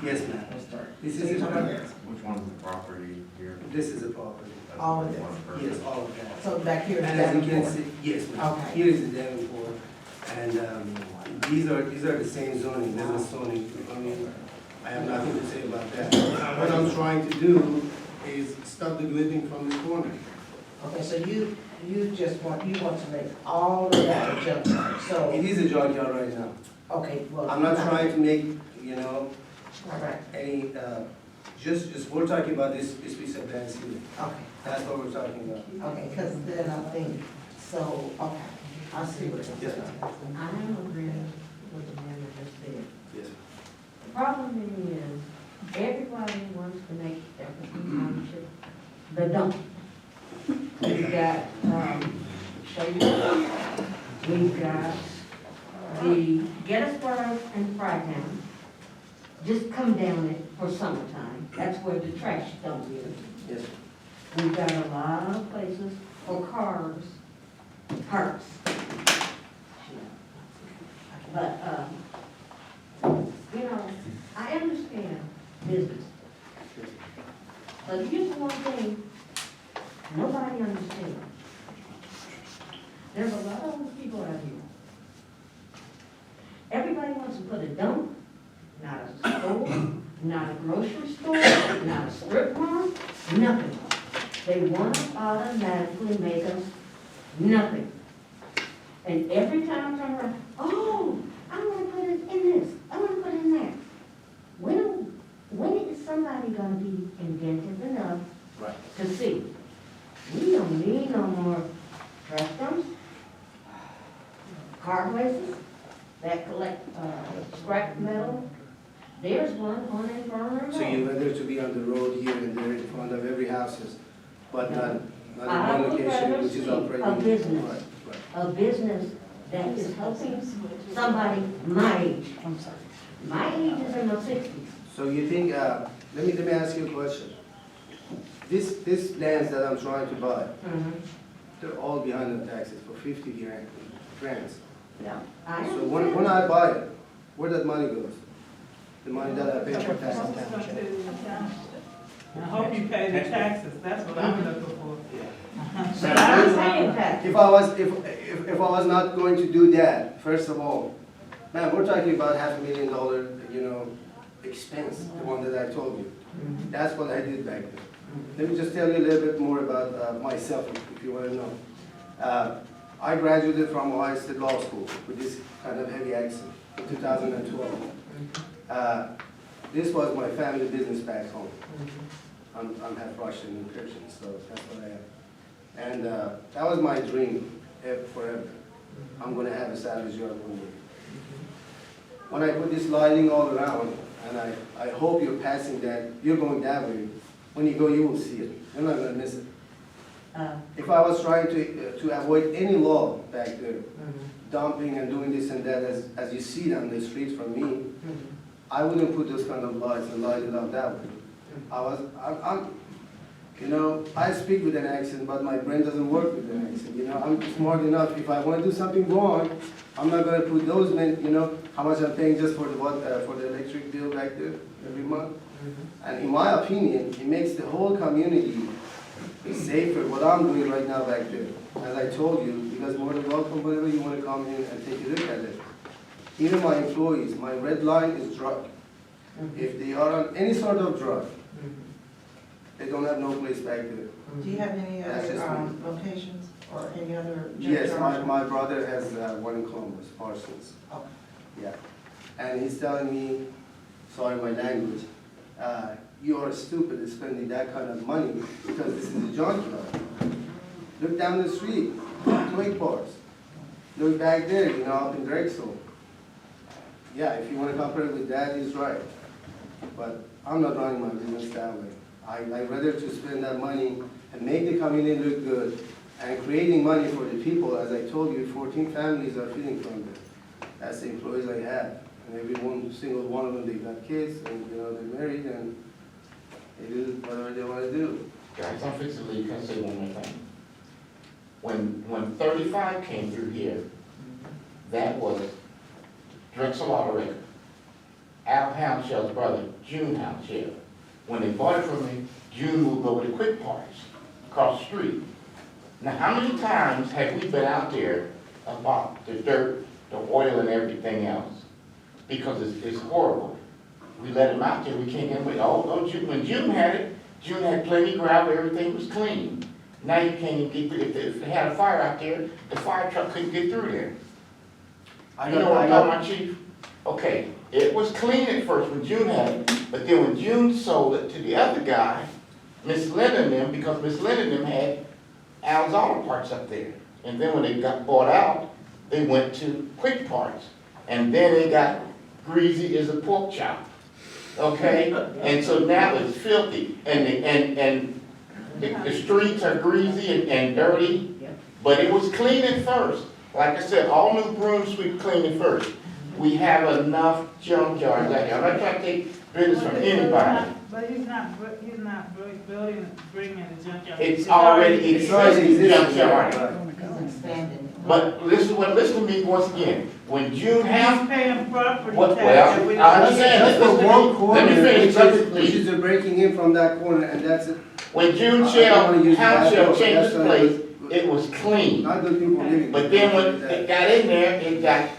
Yes, ma'am. Let's start. This So is you're a- talking about this? Which one is the property here? This is a property. That's All of the it. one per- Yes, all of that. So back here is And as you can Davenport. see, yes, ma'am. Okay. Here is the Davenport, and these are the same zoning, business zoning. I mean, I have nothing to say about that. What I'm trying to do is stop the grading from this corner. Okay, so you just want, you want to make all of that a junkyard, It so, is a junkyard right now. okay, well. I'm not trying to make, you know, All right, any, just, we're talking about this piece of land here. okay, That's what we're talking about. okay, because then I think, so, okay, I see what you're Yes, saying. ma'am. I am agreeing with the man that just said. Yes, The problem is, everybody wants to make Jefferson Township the dump. We've got, show you, we've got the Gettysburg and Frytown. Just come down it for summertime, that's where the trash dump is. yes. We've got a lot of places for cars, parks. But, you know, I understand business. But here's one thing, nobody understands. There's a lot of those people out here. Everybody wants to put a dump, not a store, not a grocery store, not a strip mall, nothing. They want to automatically make us nothing. And every time I turn around, oh, I want to put it in this, I want to put it in that. When is somebody gonna be inventive enough Right. to see? We don't need no more trash dumps, car places that collect, scrap metal. There's one on Infirmary Road. So you rather to be on the road here and there in front of every houses, but not I in one would location rather which is see operating. a business. Right, right. A business that is helping somebody my age. I'm sorry. My age is in my sixties. So you think, let me ask you a question. This lands that I'm trying to buy, they're all behind the taxes for 50 grants. Yeah. I So when understand. I buy it, where that money goes? The money that I pay for taxes? I hope you pay the taxes, that's what I'm looking for. But I'm saying that. If I was not going to do that, first of all, man, we're talking about $500,000, you know, expense, the one that I told you. That's what I did back then. Let me just tell you a little bit more about myself, if you want to know. I graduated from Ohio State Law School with this kind of heavy accent in 2012. This was my family business back home. I'm half Russian and Christian, so that's what I am. And that was my dream forever. I'm going to have a salvage yard one day. When I put this lighting all around, and I hope you're passing that, you're going that way. When you go, you will see it. You're not going to miss it. If I was trying to avoid any law back there, dumping and doing this and that, as you see down the street from me, I wouldn't put those kind of lights and light it up that way. You know, I speak with an accent, but my brain doesn't work with an accent. You know, I'm smart enough. If I want to do something wrong, I'm not going to put those men. You know, how much I'm paying just for the electric bill back there every month. And in my opinion, it makes the whole community safer. What I'm doing right now back there, as I told you, you guys are more than welcome whenever you want to come in and take a look at it. Even my employees, my red line is drug. If they are on any sort of drug, they don't have no place back there. Do you have any That's just other me. locations or any other? Yes, junkyards? my brother has one in Columbus, Parsons. Okay. Yeah. And he's telling me, sorry my language, you are stupid spending that kind of money because this is a junkyard. Look down the street, twig bars. Look back there, you know, up in Drexel. Yeah, if you want to compare it with that, he's right. But I'm not running my business that way. I'd rather to spend that money and make the community look good and creating money for the people. As I told you, 14 families are feeding from it. That's the employees I have. And every single one of them, they got kids and, you know, they're married and they do whatever they want to do. Guys, I'm fixing to leave. Can I say one more thing? When 35 came through here, that was Drexel Auto Record. Al Houndshell's brother, June Houndshell. When they bought it from me, June moved over to Quick Parts, across the street. Now, how many times have we been out there about the dirt, the oil and everything else? Because it's horrible. We let him out there, we can't get him, when June had it, June had plenty of gravel, everything was clean. Now you can't even get through, if they had a fire out there, the fire truck couldn't get through there. You know what I'm talking about, Chief? Okay, it was clean at first when June had it, but then when June sold it to the other guy, Miss Linda and them, because Miss Linda and them had Al's Auto Parts up there. And then when they got bought out, they went to Quick Parts. And then they got greasy as a pork chop. Okay? And so now it's filthy. And the streets are greasy and dirty. But it was clean at first. Like I said, all new brooms sweep clean at first. We have enough junkyards out here. I'm not trying to take business from anybody. But he's not bringing the junkyard. It's already existing junkyard. He's expanding. But listen to me once again. When June He's half, paying property What- tax. well, that we I don't understand. get. Just for one corner, Let me finish, which please. is they're breaking in from that corner, and that's it. when June I don't wanna use that Township road. changed That's its what place, I it was clean. Not good people living. But then when it got in there, it got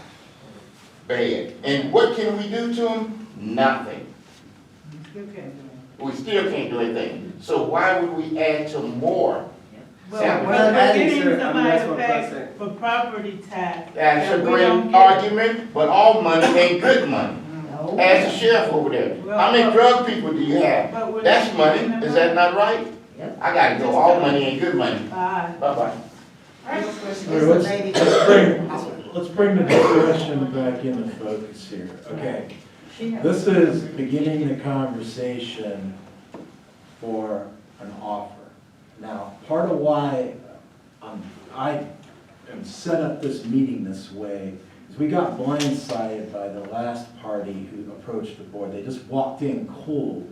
bad. And what can we do to them? Nothing. You can't do it. We still can't do anything. So why would we add to more? Well, Sound- We're because not we're adding, getting sir. I mean, somebody that's to what I'm pay saying. for property tax. That's a that we don't great get. argument, but all money ain't good money. No. Ask the sheriff over there. How many drug people do you have? But we're That's not money. getting the Is that not right? Yep. I gotta go. All money ain't good money. Bye. Bye-bye. Next question All is right, the lady. let's bring the discussion back into focus here, okay? This is beginning the conversation for an offer. Now, part of why I am set up this meeting this way is we got blindsided by the last party who approached the board. They just walked in cold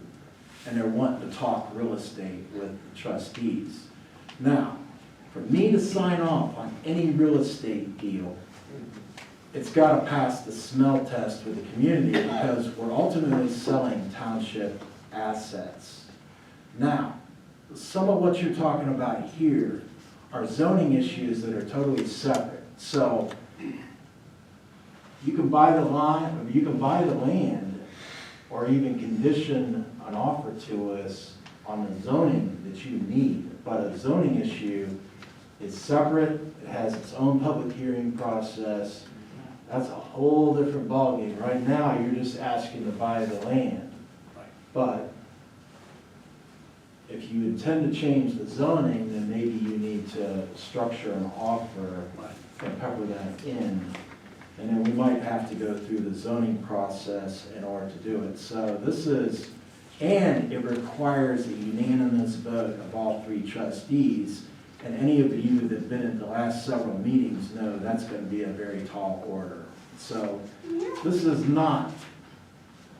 and they're wanting to talk real estate with the trustees. Now, for me to sign off on any real estate deal, it's got to pass the smell test with the community because we're ultimately selling township assets. Now, some of what you're talking about here are zoning issues that are totally separate. So you can buy the lot, or you can buy the land, or even condition an offer to us on the zoning that you need. But a zoning issue is separate, it has its own public hearing process. That's a whole different ballgame. Right now, you're just asking to buy the land. But if you intend to change the zoning, then maybe you need to structure an offer and pepper that in. And then we might have to go through the zoning process in order to do it. So this is, and it requires a unanimous vote of all three trustees. And any of you that have been at the last several meetings know that's going to be a very tall order. So this is not,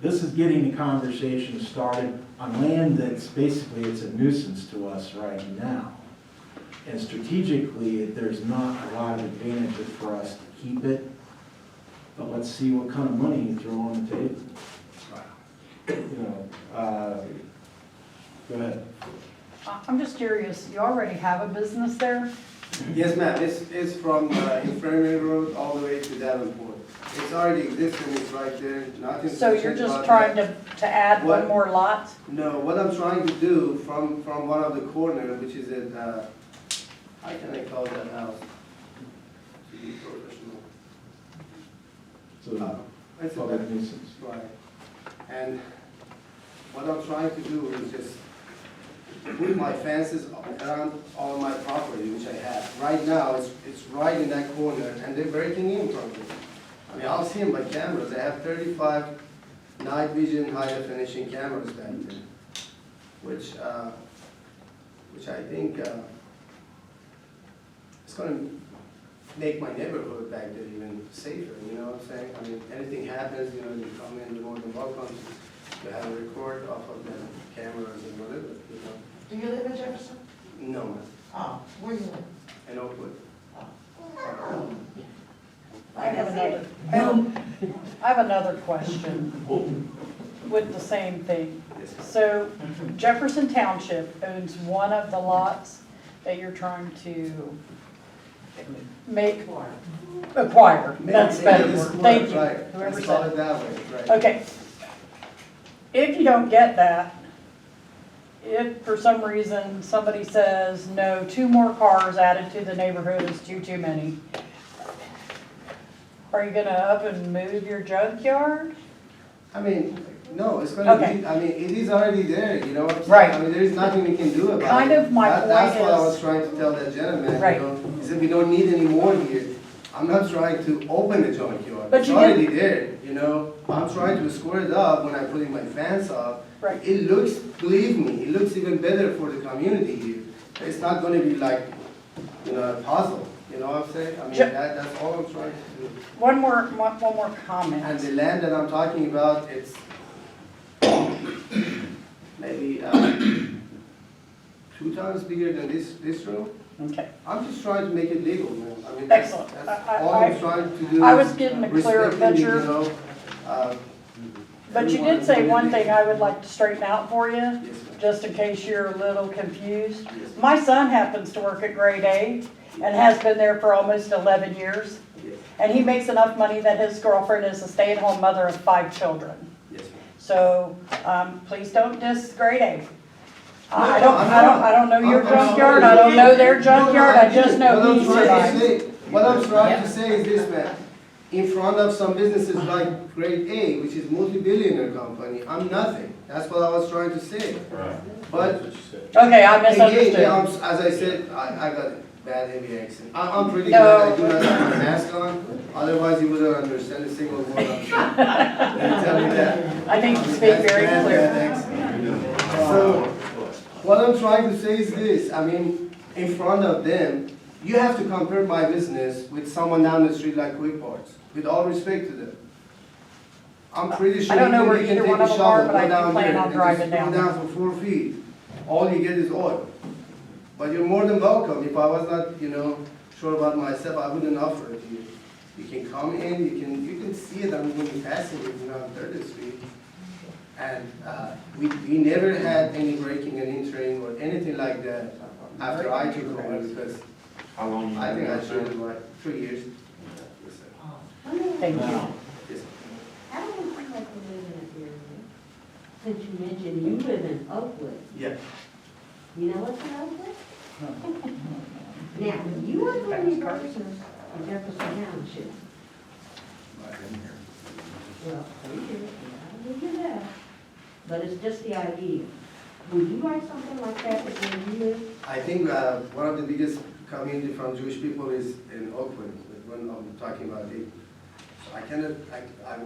this is getting the conversation started on land that's basically, it's a nuisance to us right now. And strategically, there's not a lot of advantages for us to keep it. But let's see what kind of money you throw on the table. You know, go ahead. I'm just curious, you already have a business there? Yes, ma'am, it's from Infirmary Road all the way to Davenport. It's already existing, it's right there, nothing to So you're change just about trying that. to add What? one more lot? No, what I'm trying to do from one of the corner, which is at, how can I call that house? To be professional. So, It's a public nuisance. right. And what I'm trying to do is just put my fences around all my property, which I have. Right now, it's right in that corner, and they're breaking in from it. I mean, I'll see them by cameras. I have 35 night vision, high definition cameras back there, which I think it's going to make my neighborhood back there even safer. You know what I'm saying? I mean, anything happens, you know, you come in, you're more than welcome to have a record off of the cameras and whatever. You know. Do you live in Jefferson? No, man. Oh, where you live? In Oakwood. I have Like I another, said, I have another question with the same thing. Yes, ma'am. So Jefferson Township owns one of the lots that you're trying to make, acquire. That's a better This word. word, Thank you, right. whoever Let's call said it it. that way, right. Okay. If you don't get that, if for some reason somebody says, no, 2 more cars added to the neighborhood is too many, are you gonna up and move your junkyard? I mean, no, it's gonna Okay. be, I mean, it is already there, you know what I'm saying? Right. I mean, there is nothing we can do about it. Kind of my That's point what I was is- trying to tell that gentleman, Right. you know? He said, we don't need any more here. I'm not trying to open the junkyard. But It's you already there, you know? I'm trying to square it up when I'm putting my fence up. Right. It looks, believe me, it looks even better for the community here. It's not gonna be like, you know, a puzzle, you know what I'm saying? I mean, Ju- that's all I'm trying to do. One more And comment. the land that I'm talking about, it's maybe 2 times bigger than this room. Okay. I'm just trying to make it legal, man. I mean, Excellent. that's I- all I'm trying to do. I is was getting a clearer respecting, picture. you know, But you did say one thing I would like to straighten out for you, Yes, ma'am. just in case you're a little confused. Yes, ma'am. My son happens to work at grade A and has been there for almost 11 years. Yes, And he makes enough money that his girlfriend is a stay-at-home mother of 5 children. yes, ma'am. So, please don't diss grade A. I'm not. I don't know your I'm junkyard, sorry. I don't know their junkyard, I just know What I'm he's trying to right. say- What I'm trying to say is this, man. In front of some businesses like Grade A, which is multi-billionaire company, I'm nothing. That's what I was trying to say. Right. But Okay, I again, misunderstood. yeah, as I said, I got a bad heavy accent. I'm pretty glad I do not have my mask on, otherwise you wouldn't understand a single word I'm saying. Let me tell you that. I think you speak That's very bad, clear. bad accent. So, what I'm trying to say is this, I mean, in front of them, you have to compare my business with someone down the street like Quick Parts, with all respect to them. I'm pretty sure I don't you know where can either take one a of them are, shovel, but go I do down plan there, on and driving just go down. down for 4 feet. All you get is oil. But you're more than welcome. If I was not, you know, sure about myself, I wouldn't offer it to you. You can come in, you can see it, I'm going to be passing it, you know, on 3rd Street. And we never had any breaking and entering or anything like that after I took over, because How long you I think been I there, should sir? have like 3 years. Yes, sir. Thank you. Yes, sir. How do you feel like you live in an area? Since you mentioned you live in Oakwood, Yeah. you know what's in Oakwood? Now, you are doing your business in Jefferson Township. Well, we do, yeah, we do that. But it's just the idea. Would you like something like that where you live? I think one of the biggest community from Jewish people is in Oakland, when I'm talking about it. So I cannot,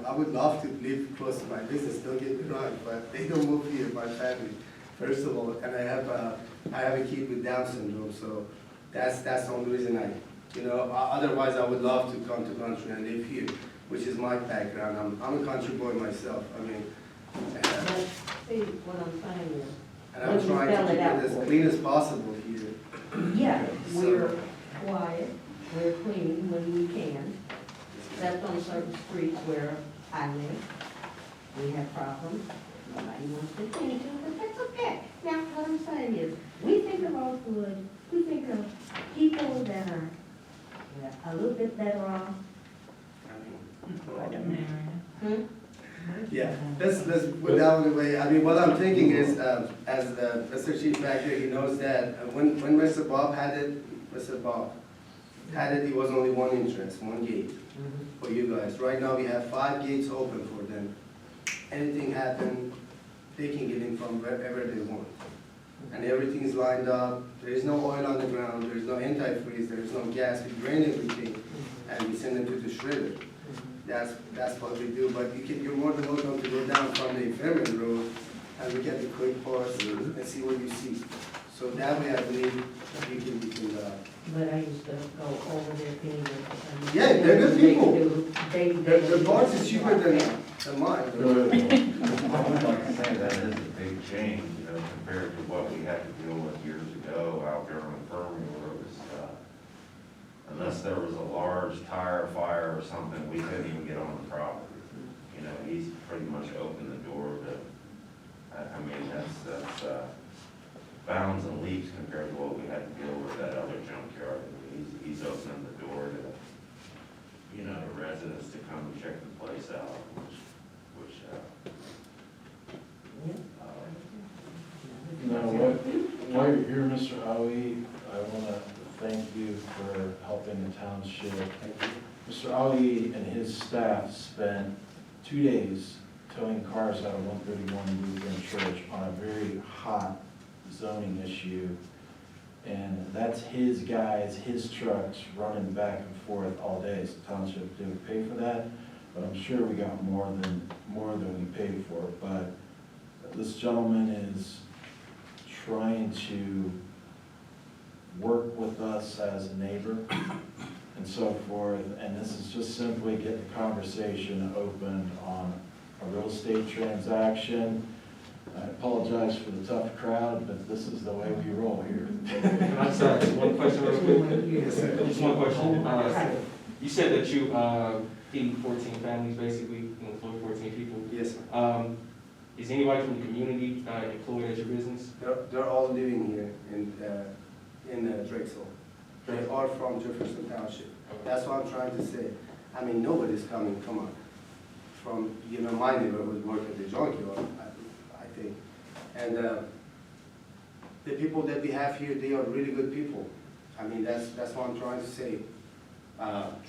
I would love to live close to my business, don't get me wrong, but they don't move here, my family, first of all. And I have a kid with Down syndrome, so that's the only reason otherwise I would love to come to country and live here, which is my background. I'm a country boy myself, I mean, But see, what I'm saying is, and I'm trying to keep it as clean as possible here. yeah, So- we're quiet, we're clean when we can. Except on certain streets where I live, we have problems. Nobody wants to attend to, but that's okay. Now, what I'm saying is, we think of Oakwood, we think of people that are a little bit better off. Hmm? Yeah, let's put that one away. I mean, what I'm thinking is, as Mr. Chief back here, he knows that when Mr. Bob had it, it was only one entrance, one gate for you guys. Right now, we have 5 gates open for them. Anything happen, they can get in from wherever they want. And everything is lined up. There is no oil on the ground. There is no antifreeze. There is no gas. We drain everything, and we send them to the shredder. That's what we do, but you're more than welcome to go down from the infirmary road and look at the quick parts and see what you see. So that way, I believe we can But I used to go over there anyway. Yeah, they're good people. The the parts is cheaper than mine. I would like to say that is a big change, compared to what we had to deal with years ago out there on the Fermi, where it was, unless there was a large tire fire or something, we couldn't even get on the property. You know, he's pretty much opened the door to, I mean, that's bounds and leaps compared to what we had to deal with that other junkyard. He's opening the door to, you know, the residents to come and check the place out, which Now, while you're here, Mr. Ali, I want to thank you for helping the township. Mr. Ali and his staff spent 2 days towing cars out of 131 Lutheran Church on a very hot zoning issue. And that's his guys, his trucks running back and forth all day. So township didn't pay for that, but I'm sure we got more than we paid for. But this gentleman is trying to work with us as a neighbor and so forth. And this is just simply getting the conversation opened on a real estate transaction. I apologize for the tough crowd, but this is the way we roll here. Can I just ask one question real quick? Yes, sir. Just one question. You said that you feed 14 families, basically, employ 14 people. Yes, sir. Is anybody from the community employed at your business? They're all living here in Drexel. They are from Jefferson Township. That's what I'm trying to say. I mean, nobody's coming, come on, from, you know, my neighborhood work at the junkyard, I think. And the people that we have here, they are really good people. I mean, that's what I'm trying to say.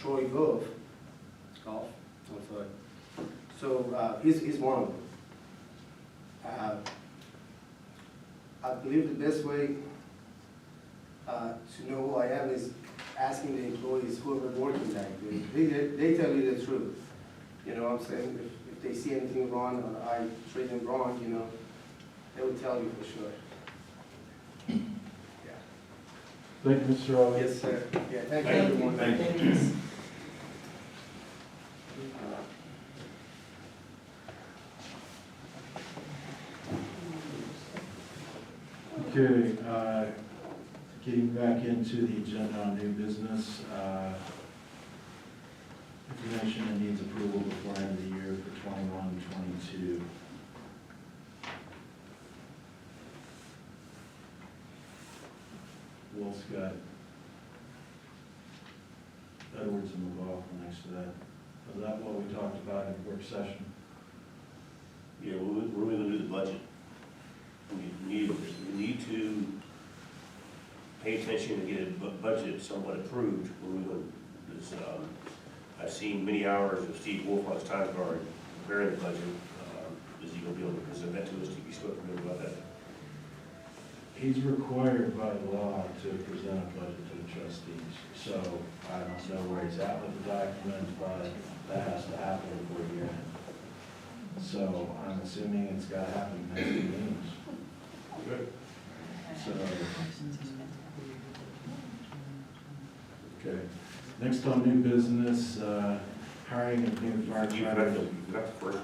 Troy Golf, I'm sorry. So he's one of them. I believe the best way to know who I am is asking the employees who are working back there. They tell you the truth. You know what I'm saying? If they see anything wrong or I treat them wrong, you know, they will tell you for sure. Yeah. Thank you, Mr. Ali. Yes, sir. Yeah, thank you, everyone. Thank you. Okay, getting back into the agenda on new business, information that needs approval before end of the year for 21-22. Will Scott. Edwards and McLaughlin next to that. Was that what we talked about in work session? Yeah, we're gonna do the budget. We need to pay attention and get a budget somewhat approved. I've seen many hours of Steve Wolf on his time card preparing the budget. Is he gonna be able to present that to us? Do you spoke to him about that? He's required by law to present a budget to the trustees, so I don't know where he's at with the document, but that has to happen before year end. So I'm assuming it's gotta happen next meetings. Good. So. Okay, next on new business, hiring of new firefighters. You got the first.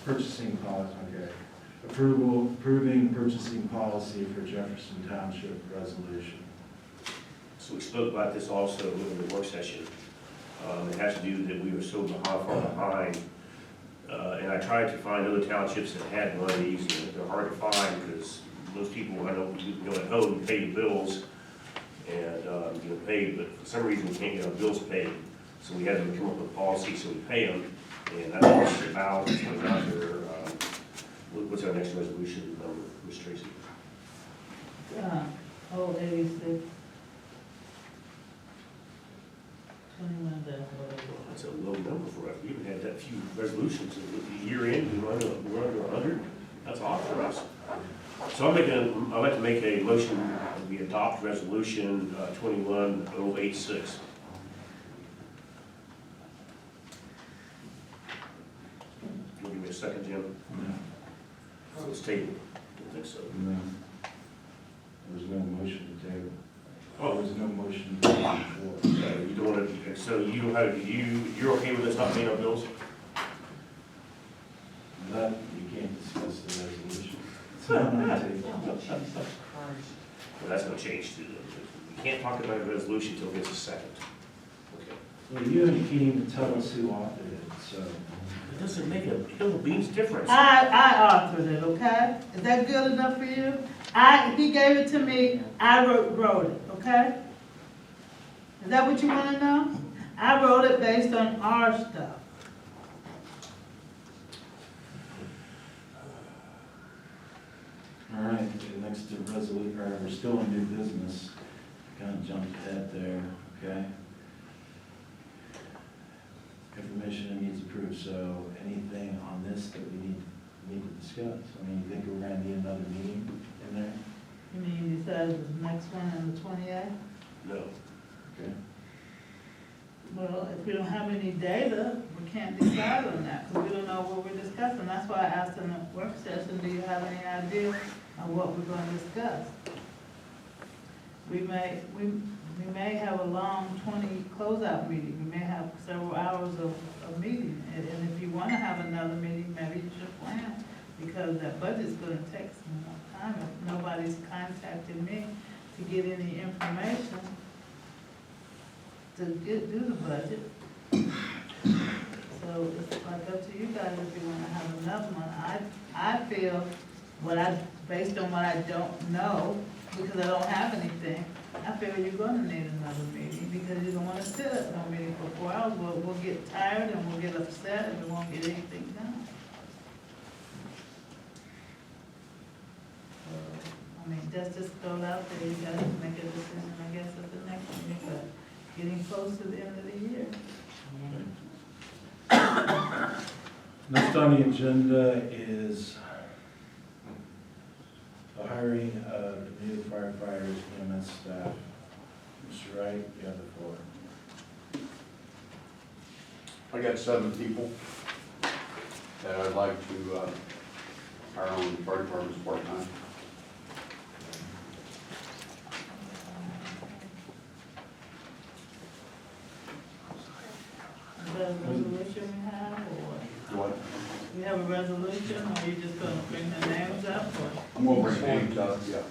Purchasing policy, okay. Approving purchasing policy for Jefferson Township resolution. So we spoke about this also in the work session. It has to do that we were so far behind. And I tried to find other townships that had one of these, and they're hard to find because most people, I know, go at home and pay the bills and get paid, but for some reason we can't get our bills paid. So we had to come up with a policy so we pay them, and that's about coming out there. What's our next resolution number, Ms. Tracy? 086. 21 dash whatever. That's a low number for us. We haven't had that few resolutions. At the year end, we're under 100. That's odd for us. So I'd like to make a motion that we adopt resolution 21086. Can you give me a second, Jim? No. So it's tabled. I think so. No. There's no motion to table. Oh, There's no motion to table before. you don't want to, so you don't have, you're okay with us not paying our bills? That, you can't discuss the resolution. It's not on the table. Well, that's gonna change too. We can't talk about a resolution until it gets a second. Okay. Well, you can't even tell us who authored it, so. It doesn't make a hill of beans difference. I authored it, okay? Is that good enough for you? He gave it to me, I wrote it, okay? Is that what you wanna know? I wrote it based on our stuff. All right, next to resolution, or we're still in new business. Kind of jumped ahead there, okay? Information that needs approved, so anything on this that we need to discuss? I mean, you think we're gonna need another meeting in there? You mean besides the next one on the 28th? No. Okay. Well, if we don't have any data, we can't decide on that, because we don't know what we're discussing. That's why I asked in the work session, do you have any idea on what we're gonna discuss? We may have a long 20 closeout meeting, we may have several hours of meeting, and if you wanna have another meeting, maybe you should plan, because that budget's gonna take some more time. If nobody's contacted me to get any information to do the budget. So it's like up to you guys if you wanna have another one. I feel based on what I don't know, because I don't have anything, I feel you're gonna need another meeting, because you don't wanna sit at no meeting for 4 hours. We'll get tired and we'll get upset and we won't get anything done. So, I mean, just throw it out there, you guys make a decision, I guess, at the next meeting, but getting close to the end of the year. Next on the agenda is the hiring of the new firefighters, EMS staff. Mr. Wright, you have the floor. I got 7 people that I'd like to hire on the fire department's part-time. Is that a resolution we have, or What? we have a resolution, or are you just gonna bring the names up, or? I'm gonna bring names up, yeah.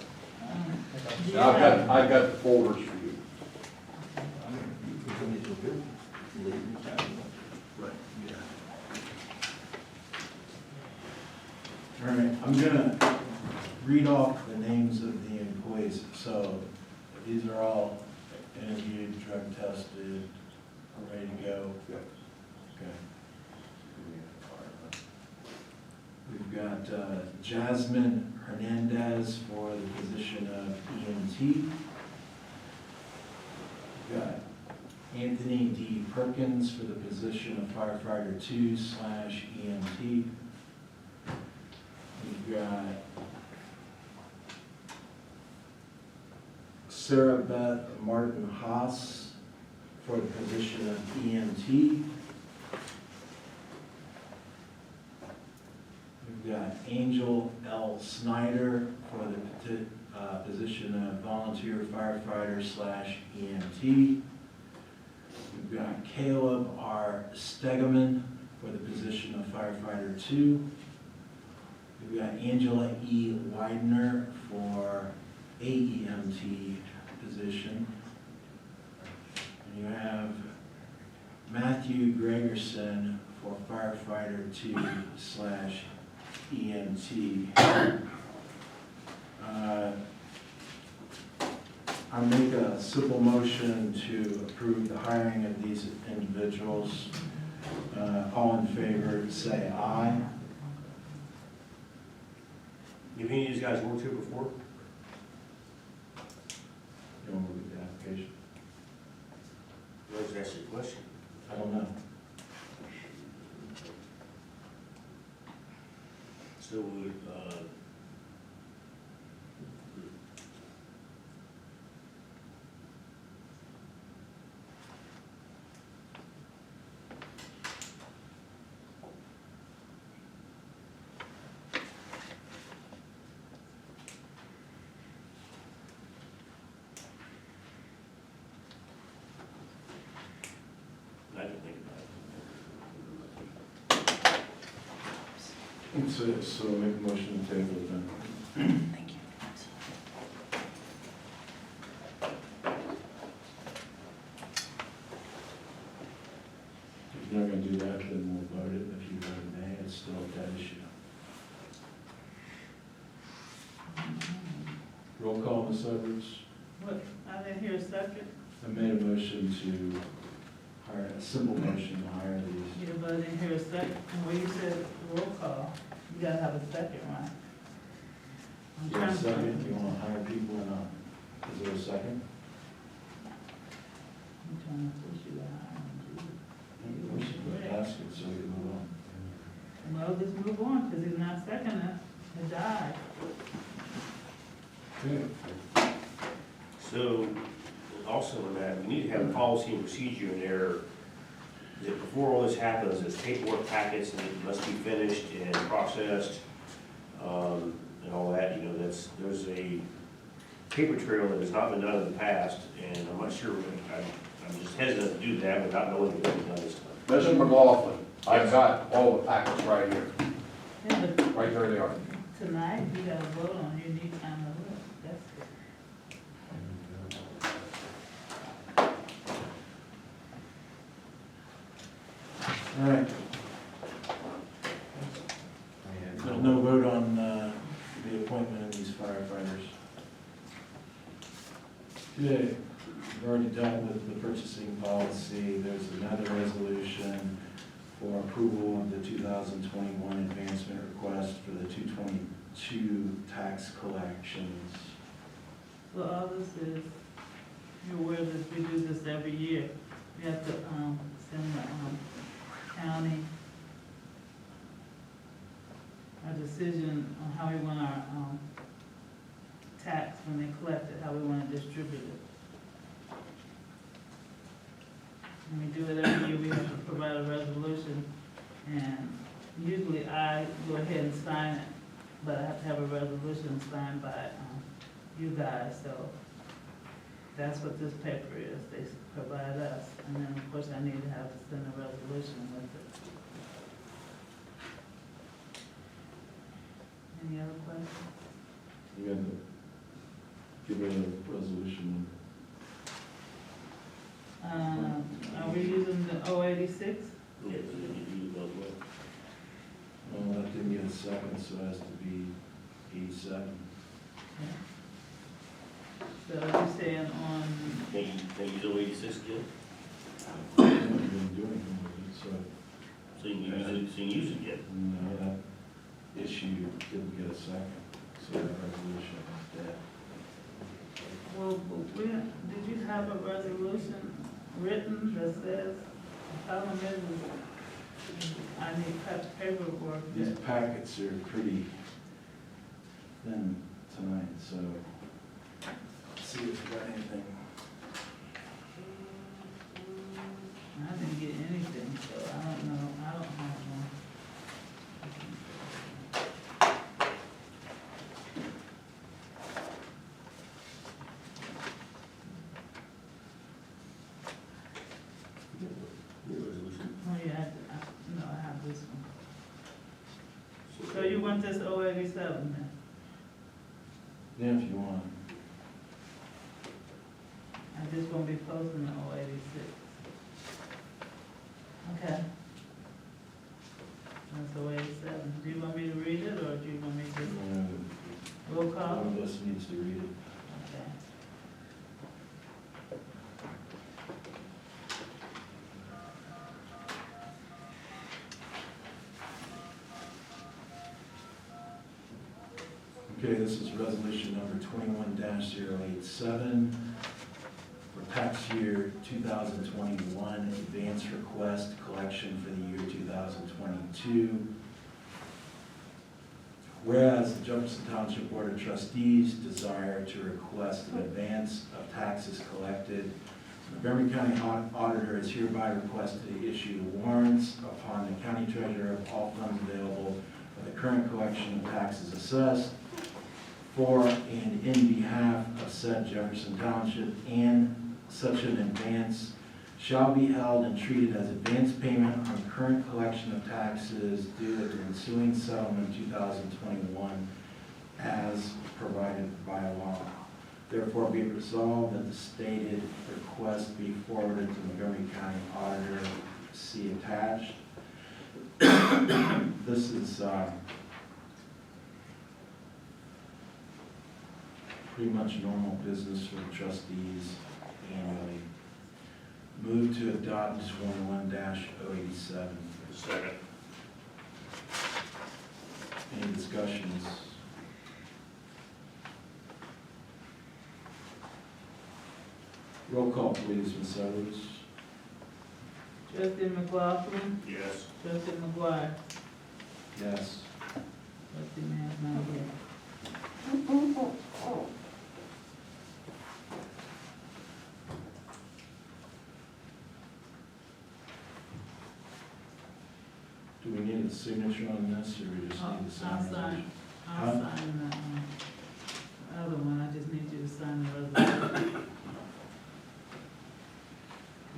Do you And have- I've got the folders for you. All right, I'm gonna read off the names of the employees. So these are all interviewed, drug tested, are ready to go. Yep. Okay. We've got Jasmine Hernandez for the position of EMT. We've got Anthony D. Perkins for the position of firefighter 2/EMT. We've got Sarah Beth Martin Haas for the position of EMT. We've got Angel L. Snyder for the position of volunteer firefighter /EMT. We've got Caleb R. Stegeman for the position of firefighter 2. We've got Angela E. Widener for AEMT position. And you have Matthew Gregerson for firefighter 2/EMT. I make a simple motion to approve the hiring of these individuals. All in favor, say aye. Have any of these guys worked here before? You want to look at the application? Let's ask you a question. I don't know. So would, I can think about it. So make a motion to table then. Thank you. Roll call, Ms. Edwards. What, I didn't hear a second. I made a motion to hire, a simple motion to hire these. Yeah, but I didn't hear a second. And when you said roll call, you gotta have a second, right? I'm Is there trying a to. second? Do you want to hire people or not? Is there a second? I'm trying to push you out. We should ask it so we can move on. Well, just move on, because he's not seconding it. It died. Okay. So, also in that, we need to have a policy and procedure in there that before all this happens, there's paperwork packets and it must be finished and processed, and all that, you know, there's a paper trail that has not been done in the past, and I'm not sure, I'm just hesitant to do that without knowing what we've done this time. Mr. McLaughlin, I've got all the packets right here, Yeah, but right there they are. tonight, you gotta vote on, you need time to look. That's it. All right. There's no vote on the appointment of these firefighters. Okay, we've already dealt with the purchasing policy. There's another resolution for approval of the 2021 advancement request for the 222 tax collections. So all this is, you're aware that we do this every year. We have to, send the, county a decision on how we want our, tax when they collect it, how we want to distribute it. And we do it every year, we have to provide a resolution, and usually I go ahead and sign it, but I have to have a resolution signed by, you guys, so that's what this paper is, they provide us, and then of course I need to have to send a resolution with it. Any other questions? You got to give me a resolution. Are we using the 086? Yes, you both will. Well, that didn't get a second, so it has to be 87. So you're saying on, They use 086 again? I didn't do anything with it, so, So you can use it again? no, that issue didn't get a second, so that resolution is dead. well, did you have a resolution written that says, the problem is, I need paperwork. These packets are pretty thin tonight, so let's see if we got anything. I didn't get anything, so I don't know, I don't have one. Oh, yeah, no, I have this one. So you want this 087 then? Yeah, if you want. I just won't be posting the 086. Okay. That's 087. Do you want me to read it, or do you want me to roll call? One of us needs to read it. Okay. Okay, this is resolution number 21-087 for tax year 2021 advance request collection for the year 2022. Whereas the Jefferson Township Board of Trustees desire to request an advance of taxes collected, the Montgomery County Auditor is hereby requested to issue warrants upon the County Treasurer of all funds available for the current collection of taxes assessed for and in behalf of said Jefferson Township, and such an advance shall be held and treated as advance payment on current collection of taxes due at the ensuing settlement 2021 as provided by law. Therefore be it resolved that the stated request be forwarded to Montgomery County Auditor, see attached. This is pretty much normal business for the trustees annually. Move to adopt 21-087. Second. Any discussions? Roll call, please, Ms. Edwards. Trustee McLaughlin, Yes. trustee McGuire, Yes. trustee Man's not here. Do we need a signature on this, or we just need to sign? I'll the sign, I'll Huh? sign the other one, I just need you to sign the resolution.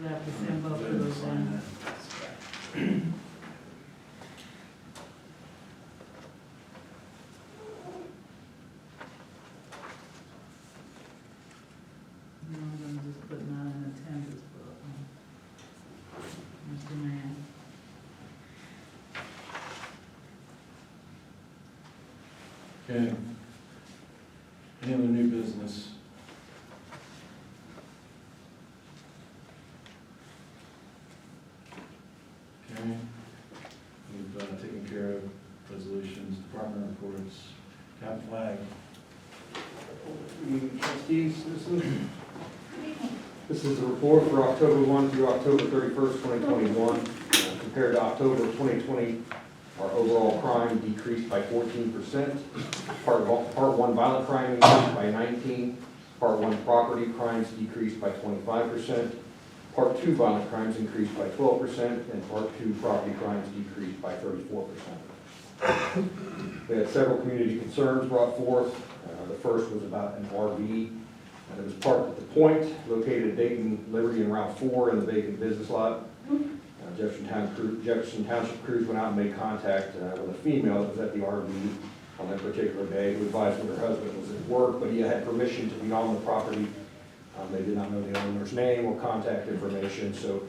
We have to send both of those down. No, I'm gonna just put not in attendance for, Mr. Mann. Okay. Any other new business? Okay. We've taken care of resolutions, department reports, cap flag. Good evening, trustees, citizens. This is the report for October 1 through October 31st, 2021. Compared to October 2020, our overall crime decreased by 14%. Part 1 violent crime increased by 19%. Part 1 property crimes decreased by 25%. Part 2 violent crimes increased by 12%, and Part 2 property crimes decreased by 34%. We had several community concerns brought forth. The first was about an RV that was parked at the Point, located at Dayton, Liberty, and Route 4 in the vacant business lot. Jefferson Township crews went out and made contact with a female that was at the RV on that particular day, who advised that her husband was at work, but he had permission to be on the property. They did not know the owner's name or contact information, so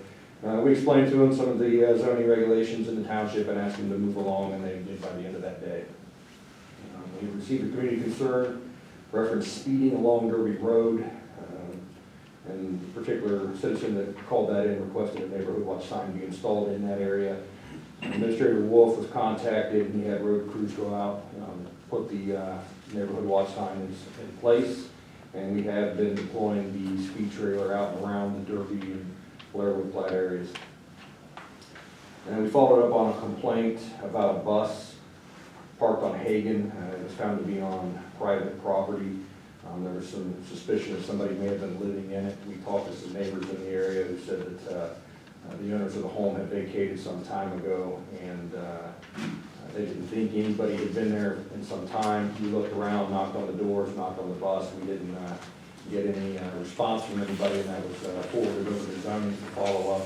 we explained to them some of the zoning regulations in the township and asked them to move along, and they did by the end of that day. We received a community concern reference speeding along Derby Road, and a particular citizen that called that in requested a neighborhood watch sign be installed in that area. Administrator Wolf was contacted, and he had road crews go out, put the neighborhood watch signs in place, and we have been deploying the speed trailer out and around the Derby and Blairwood Platte areas. And we followed up on a complaint about a bus parked on Hagen. It was found to be on private property. There was some suspicion that somebody may have been living in it. We talked to some neighbors in the area who said that the owners of the home had vacated some time ago, and they didn't think anybody had been there in some time. We looked around, knocked on the doors, knocked on the bus. We didn't get any response from anybody, and that was forwarded over to zoning to follow up.